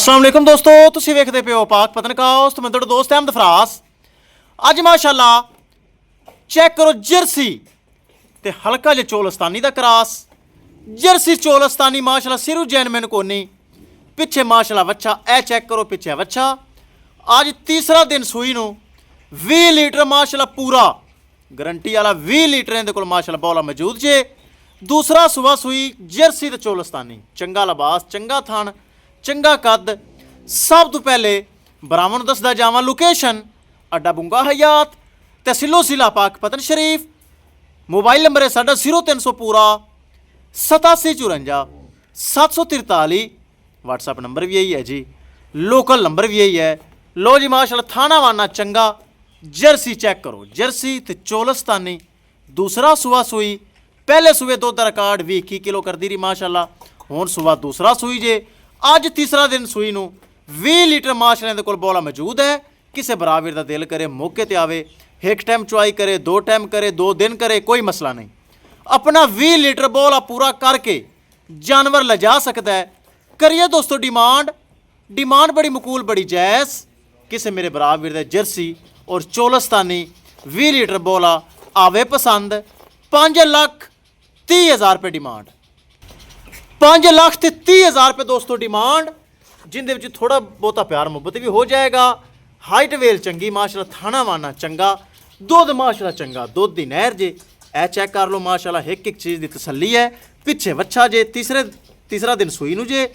अस्सलाम वालेकुम दोस्तों, तुसीं वेखदे पे हो पाक पतनकाउस। मैं तुहाडा दोस्त अहमद फरास। अज माशाअल्लाह चेक करो जर्सी ते हल्का जिहा चोलस्तानी दा क्रॉस। जर्सी चोलस्तानी माशाअल्लाह सिरू जैनमैन कोनी, पिछे माशाअल्लाह वच्छा। ए चेक करो पिछे वच्छा। अज तीसरा दिन सूई नूं 20 लीटर माशाअल्लाह पूरा गारंटी वाला 20 लीटर इहदे कोल माशाअल्लाह बौला मौजूद जे। दूसरा सुबह सूई जर्सी ते चोलस्तानी, चंगा लिबास, चंगा थण, चंगा कद। सब तो पहले भरावां नूं दसदा जावां लोकेशन अड्डा बुंगा हयात, तहसीलो जिला पाक पतन शरीफ। मोबाइल नंबर है साडा 0300 पूरा 8754 743। व्हाट्सअप नंबर भी यही है जी, लोकल नंबर भी यही है। लो जी माशाअल्लाह थाना वाना चंगा। जर्सी चेक करो, जर्सी ते चोलस्तानी। दूसरा सुबह सूई, पहले सुबह दुध का रिकॉर्ड 20 किलो कर दी रही माशाअल्लाह। हुण सुबह दूसरा सूई जे। अज तीसरा दिन सूई नूं 20 लीटर माशाअल्लाह इहदे कोल बौला मौजूद है। किसी बराबर का दिल करे मौके ते आवे, एक टाइम चुआई करे, 2 टाइम करे, 2 दिन करे, कोई मसला नहीं। अपना 20 लीटर बौला पूरा करके जानवर लजा सकता है। करिए दोस्तों डिमांड, डिमांड बड़ी मकूल, बड़ी जायज़। किसी मेरे बराबर दे जर्सी और चोलस्तानी 20 लीटर बौला आवे पसंद। 5,30,000 रुपये डिमांड, 5,30,000 रुपये दोस्तों डिमांड, जिंदे विच थोड़ा बहुता प्यार मुहब्बत भी हो जाएगा। हाइट वेल चंगी माशाअल्लाह, थाना वाना चंगा, दुध माशाअल्लाह चंगा, दुध दी नहर जे। ए चेक कर लो माशाअल्लाह, एक एक चीज़ की तसल्ली है। पिछे वच्छा जे, तीसरा दिन सूई नूं जे।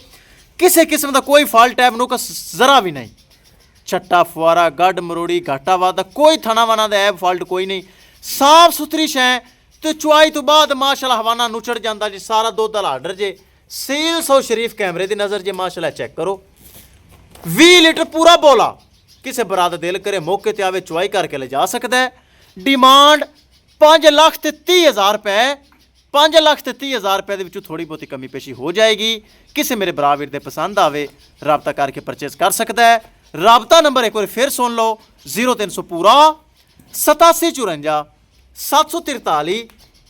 किसी किस्म का कोई फॉल्ट ऐब नुकस जरा भी नहीं। छट्टा फुआरा गड्ड मरोड़ी घाटा वादा कोई थना वाना दा ऐब फॉल्ट कोई नहीं। साफ सुथरी शै तो चुआई तो बाद माशाअल्लाह हवाना नुचड़ जाता जी। सारा दुध वाला आर्डर जे। सील सौ शरीफ कैमरे की नज़र जे माशाअल्लाह चेक करो। 20 लीटर पूरा बोला, किसी बरात दिल करे मौके ते आवे चुआई करके ले जा सकता है। डिमांड 5,30,000 रुपये। 5,30,000 रुपये के विचों थोड़ी बहुती कमी पेशी हो जाएगी। किसी मेरे बराबर दे पसंद आवे राबता करके परचेज कर सकता है। राबता नंबर एक बार फिर सुन लो, 0300 पूरा 8754 743।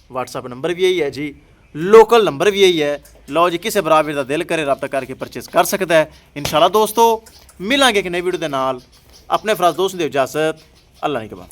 व्हाट्सअप नंबर भी यही है जी, लोकल नंबर भी यही है। लो जी, किसी बराबर का दिल करे रब्ता करके परचेज कर सकता है। इंशाल्लाह दोस्तों मिलांगे एक नई वीडियो के नाल। अपने फराज दोस्त दे इजाजत, अल्लाह ने के बाद।